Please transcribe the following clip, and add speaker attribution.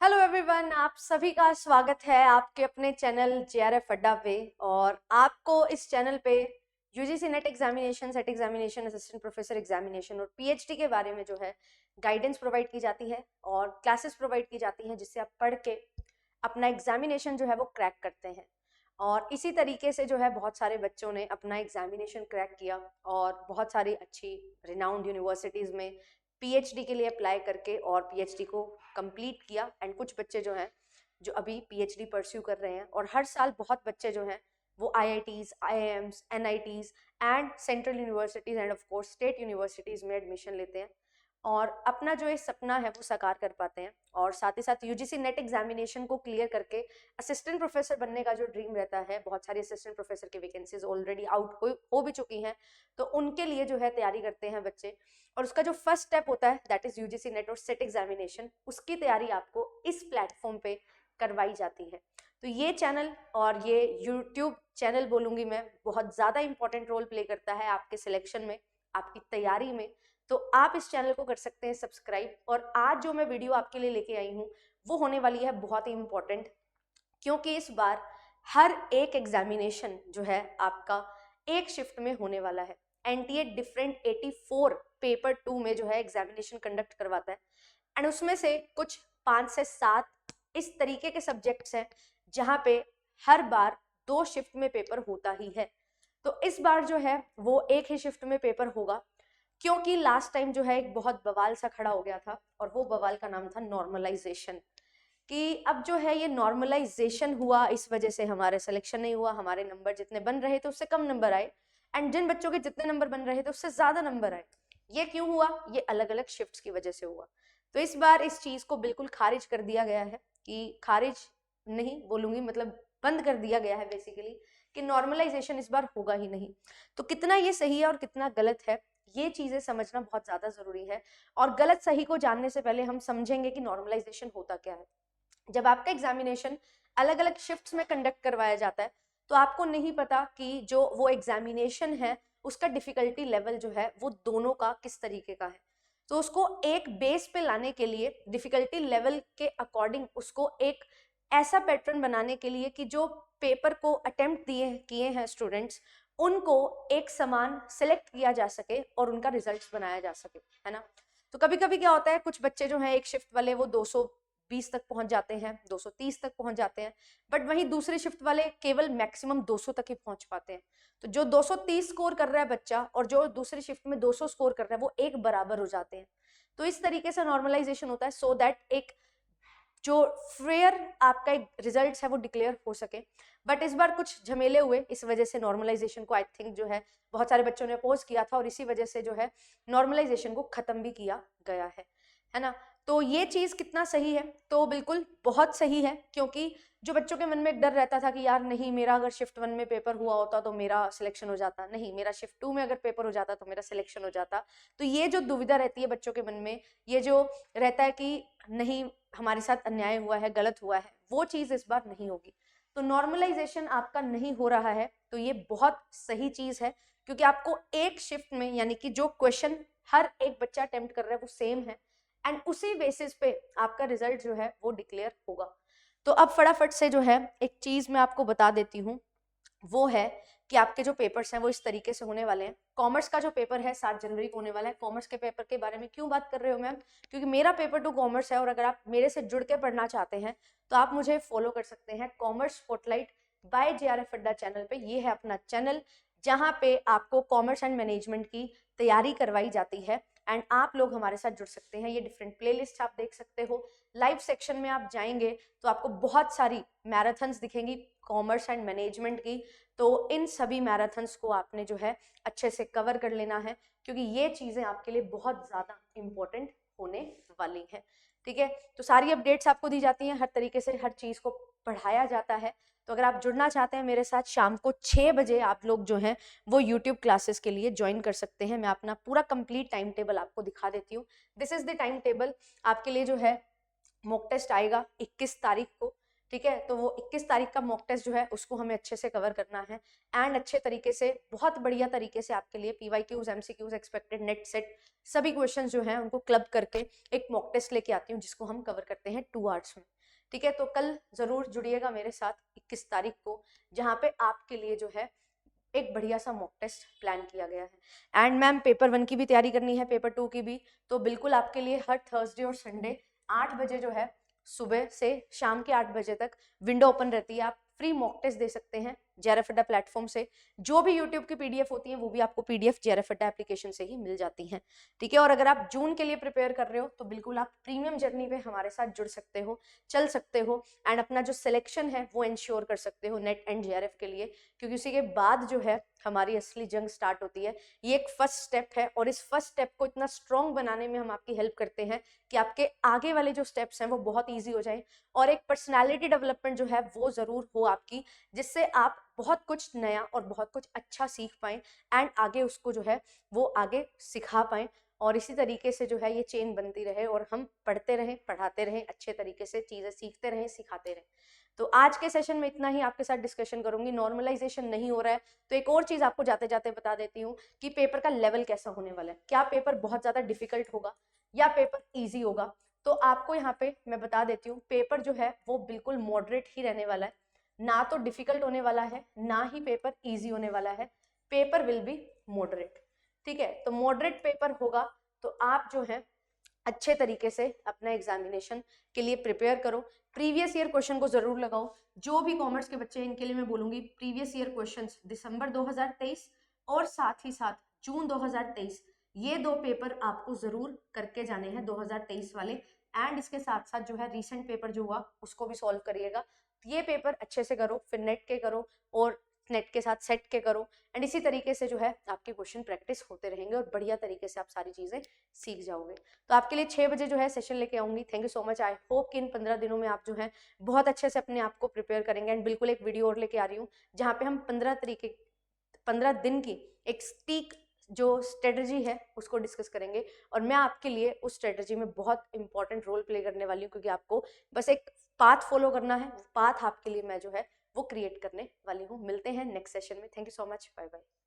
Speaker 1: Hello everyone, आप सभी का स्वागत है आपके अपने चैनल जेआरएफ अड्डा पे। और आपको इस चैनल पे UGC net examination, set examination, assistant professor examination और पीएचडी के बारे में जो है गाइडेंस प्रोवाइड की जाती है और क्लासेस प्रोवाइड की जाती हैं, जिससे आप पढ़ के अपना एग्जामिनेशन जो है वो क्रैक करते हैं। और इसी तरीके से जो है बहुत सारे बच्चों ने अपना एग्जामिनेशन क्रैक किया और बहुत सारी अच्छी रिनाउंड यूनिवर्सिटीज़ में पीएचडी के लिए अप्लाई करके और पीएचडी को कंप्लीट किया। एंड कुछ बच्चे जो हैं जो अभी पीएचडी परस्यू कर रहे हैं, और हर साल बहुत बच्चे जो हैं वो IITs, IIMs, NITs and central universities end of course state universities में एडमिशन लेते हैं और अपना जो ये सपना है वो साकार कर पाते हैं। और साथ ही साथ यूजीसी नेट एग्जामिनेशन को क्लियर करके असिस्टेंट प्रोफेसर बनने का जो ड्रीम रहता है, बहुत सारी असिस्टेंट प्रोफेसर की वैकेंसीज ऑलरेडी आउट हो भी चुकी हैं, तो उनके लिए जो है तैयारी करते हैं बच्चे। और उसका जो फर्स्ट स्टेप होता है दैट इज यूजीसी नेट और सेट एग्जामिनेशन, उसकी तैयारी आपको इस प्लेटफॉर्म पे करवाई जाती है। तो ये चैनल और ये यूट्यूब चैनल बोलूँगी मैं, बहुत ज़्यादा इंपॉर्टेंट रोल प्ले करता है आपके सिलेक्शन में, आपकी तैयारी में। तो आप इस चैनल को कर सकते हैं सब्सक्राइब। और आज जो मैं वीडियो आपके लिए लेके आई हूँ वो होने वाली है बहुत ही इंपॉर्टेंट, क्योंकि इस बार हर एक एग्जामिनेशन जो है आपका एक शिफ्ट में होने वाला है। एनटीए डिफरेंट 84 पेपर 2 में जो है एग्जामिनेशन कंडक्ट करवाता है, एंड उसमें से कुछ 5 से 7 इस तरीके के सब्जेक्ट्स हैं जहाँ पे हर बार 2 शिफ्ट में पेपर होता ही है। तो इस बार जो है वो एक ही शिफ्ट में पेपर होगा, क्योंकि लास्ट टाइम जो है एक बहुत बवाल सा खड़ा हो गया था, और वो बवाल का नाम था नॉर्मलाइजेशन। कि अब जो है ये नॉर्मलाइजेशन हुआ, इस वजह से हमारे सिलेक्शन नहीं हुआ, हमारे नंबर जितने बन रहे थे उससे कम नंबर आए, एंड जिन बच्चों के जितने नंबर बन रहे थे उससे ज्यादा नंबर आए। ये क्यों हुआ? ये अलग अलग शिफ्ट्स की वजह से हुआ। तो इस बार इस चीज को बिल्कुल खारिज कर दिया गया है, कि खारिज नहीं बोलूंगी, मतलब बंद कर दिया गया है बेसिकली, कि नॉर्मलाइजेशन इस बार होगा ही नहीं। तो कितना ये सही है और कितना गलत है, ये चीजें समझना बहुत ज्यादा जरूरी है। और गलत सही को जानने से पहले हम समझेंगे कि नॉर्मलाइजेशन होता क्या है। जब आपका एग्जामिनेशन अलग अलग शिफ्ट्स में कंडक्ट करवाया जाता है, तो आपको नहीं पता कि जो वो एग्जामिनेशन है उसका डिफिकल्टी लेवल जो है वो दोनों का किस तरीके का है। तो उसको एक बेस पे लाने के लिए, डिफिकल्टी लेवल के अकॉर्डिंग उसको एक ऐसा पैटर्न बनाने के लिए कि जो पेपर को अटेम्प्ट किए हैं स्टूडेंट्स, उनको एक समान सिलेक्ट किया जा सके और उनका रिजल्ट्स बनाया जा सके, है ना। तो कभी कभी क्या होता है, कुछ बच्चे जो हैं एक शिफ्ट वाले वो 220 तक पहुंच जाते हैं, 230 तक पहुंच जाते हैं, बट वहीं दूसरी शिफ्ट वाले केवल मैक्सिमम 200 तक ही पहुंच पाते हैं। तो जो 230 स्कोर कर रहा है बच्चा और जो दूसरी शिफ्ट में 200 स्कोर कर रहा है, वो एक बराबर हो जाते हैं। तो इस तरीके से नॉर्मलाइजेशन होता है, सो दैट एक जो फेयर आपका एक रिजल्ट है वो डिक्लेयर हो सके। बट इस बार कुछ झमेले हुए, इस वजह से नॉर्मलाइजेशन को आई थिंक जो है बहुत सारे बच्चों ने अपोज किया था, और इसी वजह से जो है नॉर्मलाइजेशन को खत्म भी किया गया है ना। तो ये चीज कितना सही है? तो बिल्कुल बहुत सही है, क्योंकि जो बच्चों के मन में एक डर रहता था कि यार नहीं, मेरा अगर शिफ्ट 1 में पेपर हुआ होता तो मेरा सिलेक्शन हो जाता, नहीं मेरा शिफ्ट 2 में अगर पेपर हो जाता तो मेरा सिलेक्शन हो जाता। तो ये जो दुविधा रहती है बच्चों के मन में, ये जो रहता है कि नहीं हमारे साथ अन्याय हुआ है, गलत हुआ है, वो चीज इस बार नहीं होगी। तो नॉर्मलाइजेशन आपका नहीं हो रहा है, तो ये बहुत सही चीज है, क्योंकि आपको एक शिफ्ट में, यानी कि जो क्वेश्चन हर एक बच्चा अटेम्प्ट कर रहा है वो सेम है, एंड उसी बेसिस पे आपका रिजल्ट जो है वो डिक्लेयर होगा। तो अब फटाफट से जो है एक चीज मैं आपको बता देती हूँ, वो है कि आपके जो पेपर्स हैं वो इस तरीके से होने वाले हैं। कॉमर्स का जो पेपर है 7 जनवरी को होने वाला है। कॉमर्स के पेपर के बारे में क्यों बात कर रहे हो मैम? क्योंकि मेरा पेपर 2 कॉमर्स है, और अगर आप मेरे से जुड़ के पढ़ना चाहते हैं तो आप मुझे फॉलो कर सकते हैं कॉमर्स स्पॉटलाइट बाय जेआरएफ अड्डा चैनल पे। ये है अपना चैनल जहाँ पे आपको कॉमर्स एंड मैनेजमेंट की तैयारी करवाई जाती है, एंड आप लोग हमारे साथ जुड़ सकते हैं। ये डिफरेंट प्लेलिस्ट आप देख सकते हो। लाइव सेक्शन में आप जाएंगे तो आपको बहुत सारी मैराथन्स दिखेंगी कॉमर्स एंड मैनेजमेंट की। तो इन सभी मैराथन्स को आपने जो है अच्छे से कवर कर लेना है, क्योंकि ये चीज़ें आपके लिए बहुत ज़्यादा इम्पोर्टेंट होने वाली हैं। ठीक है, तो सारी अपडेट्स आपको दी जाती हैं, हर तरीके से हर चीज़ को पढ़ाया जाता है। तो अगर आप जुड़ना चाहते हैं मेरे साथ, शाम को 6 बजे आप लोग जो हैं वो यूट्यूब क्लासेस के लिए ज्वाइन कर सकते हैं। मैं अपना पूरा कंप्लीट टाइम टेबल आपको दिखा देती हूँ। This is the time table. आपके लिए जो है मॉक टेस्ट आएगा 21 तारीख को, ठीक है, तो वो 21 तारीख का मॉक टेस्ट जो है उसको हमें अच्छे से कवर करना है एंड अच्छे तरीके से, बहुत बढ़िया तरीके से आपके लिए PYQs, MCQs, expected, net, set सभी क्वेश्चंस जो हैं उनको क्लब करके एक मॉक टेस्ट लेके आती हूँ जिसको हम कवर करते हैं 2 आवर्स में। ठीक है, तो कल जरूर जुड़िएगा मेरे साथ 21 तारीख को, जहाँ पे आपके लिए जो है एक बढ़िया सा मॉक टेस्ट प्लान किया गया है। एंड मैम पेपर 1 की भी तैयारी करनी है, पेपर 2 की भी, तो बिल्कुल आपके लिए हर थर्सडे और संडे 8 बजे जो है सुबह से शाम के 8 बजे तक विंडो ओपन रहती है। आप फ्री मॉक टेस्ट दे सकते हैं JRF अड्डा प्लेटफॉर्म से। जो भी यूट्यूब की PDF होती है वो भी आपको PDF JRF अड्डा एप्लीकेशन से ही मिल जाती हैं। ठीक है, और अगर आप जून के लिए प्रिपेयर कर रहे हो तो बिल्कुल आप प्रीमियम जर्नी पे हमारे साथ जुड़ सकते हो, चल सकते हो एंड अपना जो सिलेक्शन है वो इंश्योर कर सकते हो नेट एंड JRF के लिए, क्योंकि उसी के बाद जो है हमारी असली जंग स्टार्ट होती है। ये एक फर्स्ट स्टेप है और इस फर्स्ट स्टेप को इतना स्ट्रॉन्ग बनाने में हम आपकी हेल्प करते हैं कि आपके आगे वाले जो स्टेप्स हैं वो बहुत ईजी हो जाए और एक पर्सनैलिटी डेवलपमेंट जो है वो जरूर हो आपकी, जिससे आप बहुत कुछ नया और बहुत कुछ अच्छा सीख पाएं एंड आगे उसको जो है वो आगे सिखा पाएं। और इसी तरीके से जो है ये चेन बनती रहे और हम पढ़ते रहें, पढ़ाते रहें, अच्छे तरीके से चीज़ें सीखते रहें, सिखाते रहें। तो आज के सेशन में इतना ही आपके साथ डिस्कशन करूंगी। नॉर्मलाइजेशन नहीं हो रहा है तो एक और चीज़ आपको जाते जाते बता देती हूँ कि पेपर का लेवल कैसा होने वाला है। क्या पेपर बहुत ज़्यादा डिफिकल्ट होगा या पेपर ईजी होगा? तो आपको यहाँ पे मैं बता देती हूँ, पेपर जो है वो बिल्कुल मॉडरेट ही रहने वाला है, ना तो डिफिकल्ट होने वाला है ना ही पेपर ईजी होने वाला है। Paper will be moderate. ठीक है, तो मॉडरेट पेपर होगा तो आप जो है अच्छे तरीके से अपना एग्जामिनेशन के लिए प्रिपेयर करो। प्रीवियस ईयर क्वेश्चन को जरूर लगाओ। जो भी कॉमर्स के बच्चे हैं इनके लिए मैं बोलूंगी प्रीवियस ईयर क्वेश्चंस दिसंबर 2023 और साथ ही साथ जून 2023, ये 2 पेपर आपको जरूर करके जाने हैं 2023 वाले। एंड इसके साथ साथ जो है रीसेंट पेपर जो हुआ उसको भी सॉल्व करिएगा। ये पेपर अच्छे से करो, फिर नेट के करो और नेट के साथ सेट के करो एंड इसी तरीके से जो है आपके क्वेश्चन प्रैक्टिस होते रहेंगे और बढ़िया तरीके से आप सारी चीजें सीख जाओगे। तो आपके लिए 6 बजे जो है सेशन लेके आऊंगी। Thank you so much. I hope कि इन 15 दिनों में आप जो है बहुत अच्छे से अपने आप को प्रिपेयर करेंगे एंड बिल्कुल एक वीडियो और लेके आ रही हूँ जहाँ पे हम 15 दिन की एक स्टीक जो स्ट्रेटजी है उसको डिस्कस करेंगे और मैं आपके लिए उस स्ट्रेटजी में बहुत इंपॉर्टेंट रोल प्ले करने वाली हूँ, क्योंकि आपको बस एक पाथ फॉलो करना है। पाथ आपके लिए मैं जो है वो क्रिएट करने वाली हूँ। मिलते हैं नेक्स्ट सेशन में। Thank you so much. Bye bye.